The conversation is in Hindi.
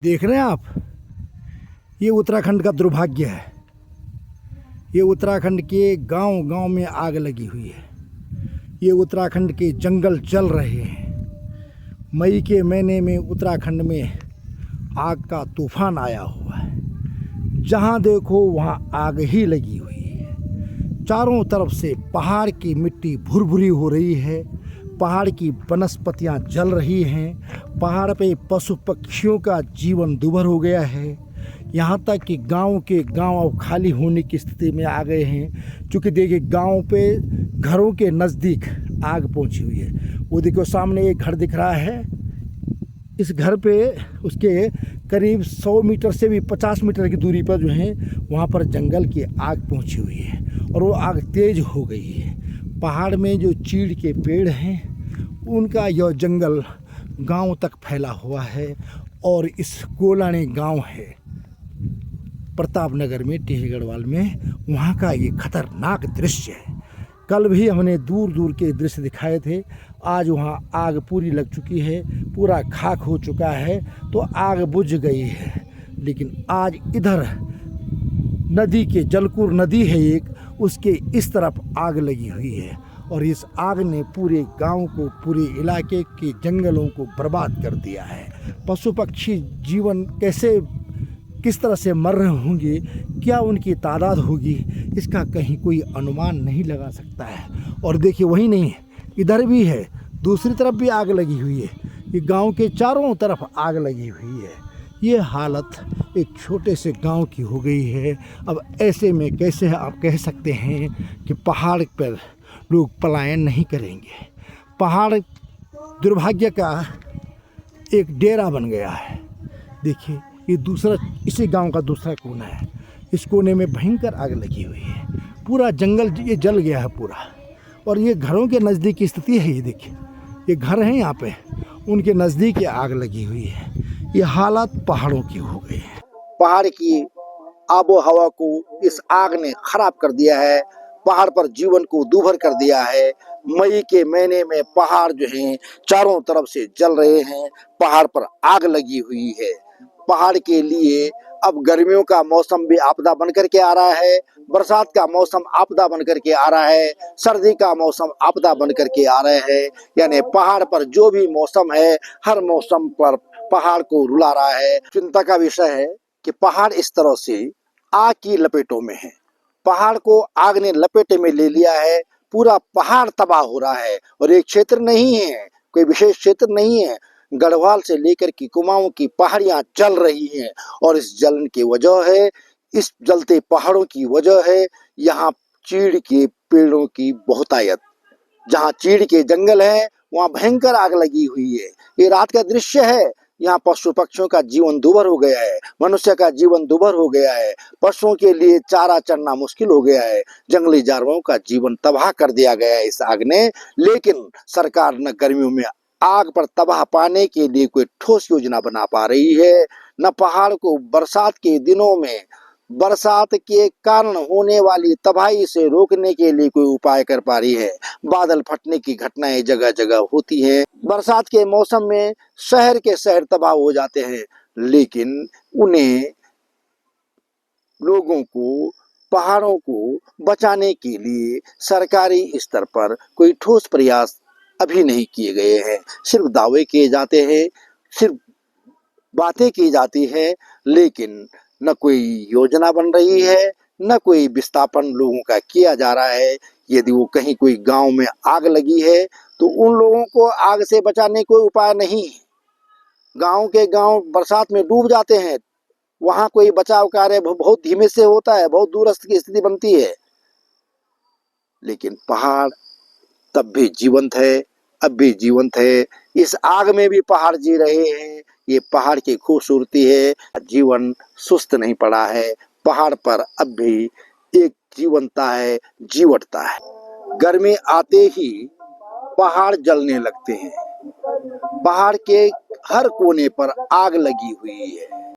देख रहे हैं आप, ये उत्तराखंड का दुर्भाग्य है। ये उत्तराखंड के गांव-गांव में आग लगी हुई है। ये उत्तराखंड के जंगल जल रहे हैं। मई के महीने में उत्तराखंड में आग का तूफान आया हुआ है। जहां देखो वहां आग ही लगी हुई है। चारों तरफ से पहाड़ की मिट्टी भुरभुरी हो रही है। पहाड़ की वनस्पतियां जल रही हैं। पहाड़ पे पशु पक्षियों का जीवन दूभर हो गया है। यहाँ तक कि गांव के गांव अब खाली होने की स्थिति में आ गए हैं। क्योंकि देखिए गांव पे घरों के नज़दीक आग पहुंची हुई है। वो देखो सामने एक घर दिख रहा है। इस घर पे उसके करीब 100 मीटर से भी 50 मीटर की दूरी पर जो है वहाँ पर जंगल की आग पहुंची हुई है और वो आग तेज हो गई है। पहाड़ में जो चीड़ के पेड़ हैं उनका यह जंगल गांव तक फैला हुआ है। और इस कोलानी गांव है प्रतापनगर में, टिहरी गढ़वाल में, वहाँ का ये खतरनाक दृश्य है। कल भी हमने दूर दूर के दृश्य दिखाए थे। आज वहाँ आग पूरी लग चुकी है, पूरा खाक हो चुका है, तो आग बुझ गई है। लेकिन आज इधर नदी के, जलकुर नदी है एक, उसके इस तरफ आग लगी हुई है और इस आग ने पूरे गांव को, पूरे इलाके के जंगलों को बर्बाद कर दिया है। पशु पक्षी जीवन कैसे, किस तरह से मर रहे होंगे, क्या उनकी तादाद होगी, इसका कहीं कोई अनुमान नहीं लगा सकता है। और देखिए वही नहीं है, इधर भी है, दूसरी तरफ भी आग लगी हुई है। ये गांव के चारों तरफ आग लगी हुई है। ये हालत एक छोटे से गांव की हो गई है। अब ऐसे में कैसे आप कह सकते हैं कि पहाड़ पर लोग पलायन नहीं करेंगे। पहाड़ दुर्भाग्य का एक डेरा बन गया है। देखिए ये दूसरा, इसी गांव का दूसरा कोना है। इस कोने में भयंकर आग लगी हुई है। पूरा जंगल ये जल गया है पूरा। और ये घरों के नज़दीक की स्थिति है। ये देखिए, ये घर हैं यहाँ पे, उनके नज़दीक ये आग लगी हुई है। ये हालत पहाड़ों की हो गई है। पहाड़ की आबो हवा को इस आग ने खराब कर दिया है। पहाड़ पर जीवन को दूभर कर दिया है। मई के महीने में पहाड़ जो हैं चारों तरफ से जल रहे हैं। पहाड़ पर आग लगी हुई है। पहाड़ के लिए अब गर्मियों का मौसम भी आपदा बन करके आ रहा है। बरसात का मौसम आपदा बन करके आ रहा है। सर्दी का मौसम आपदा बन करके आ रहे हैं। यानी पहाड़ पर जो भी मौसम है, हर मौसम पर पहाड़ को रुला रहा है। चिंता का विषय है कि पहाड़ इस तरह से आग की लपेटों में है। पहाड़ को आग ने लपेटे में ले लिया है। पूरा पहाड़ तबाह हो रहा है। और एक क्षेत्र नहीं है, कोई विशेष क्षेत्र नहीं है, गढ़वाल से लेकर के कुमाऊं की पहाड़ियां जल रही हैं। और इस जलन की वजह है, इस जलते पहाड़ों की वजह है यहाँ चीड़ के पेड़ों की बहुतायत। जहाँ चीड़ के जंगल है वहाँ भयंकर आग लगी हुई है। ये रात का दृश्य है। यहाँ पशु पक्षियों का जीवन दूभर हो गया है। मनुष्य का जीवन दूभर हो गया है। पशुओं के लिए चारा चरना मुश्किल हो गया है। जंगली जानवरों का जीवन तबाह कर दिया गया है इस आग ने। लेकिन सरकार न गर्मियों में आग पर तबाह पाने के लिए कोई ठोस योजना बना पा रही है, न पहाड़ को बरसात के दिनों में बरसात के कारण होने वाली तबाही से रोकने के लिए कोई उपाय कर पा रही है। बादल फटने की घटनाएं जगह जगह होती हैं। बरसात के मौसम में शहर के शहर तबाह हो जाते हैं। लेकिन उन्हें, लोगों को, पहाड़ों को बचाने के लिए सरकारी स्तर पर कोई ठोस प्रयास अभी नहीं किए गए हैं। सिर्फ दावे किए जाते हैं, सिर्फ बातें की जाती है, लेकिन न कोई योजना बन रही है, न कोई विस्थापन लोगों का किया जा रहा है। यदि वो कहीं कोई गांव में आग लगी है तो उन लोगों को आग से बचाने कोई उपाय नहीं है। गांव के गांव बरसात में डूब जाते हैं। वहां कोई बचाव कार्य बहुत धीमे से होता है, बहुत दूरस्थ की स्थिति बनती है। लेकिन पहाड़ तब भी जीवंत है, अब भी जीवंत है। इस आग में भी पहाड़ जी रहे हैं। ये पहाड़ की खूबसूरती है। जीवन सुस्त नहीं पड़ा है। पहाड़ पर अब भी एक जीवंतता है, जीवटता है। गर्मी आते ही पहाड़ जलने लगते हैं। पहाड़ के हर कोने पर आग लगी हुई है।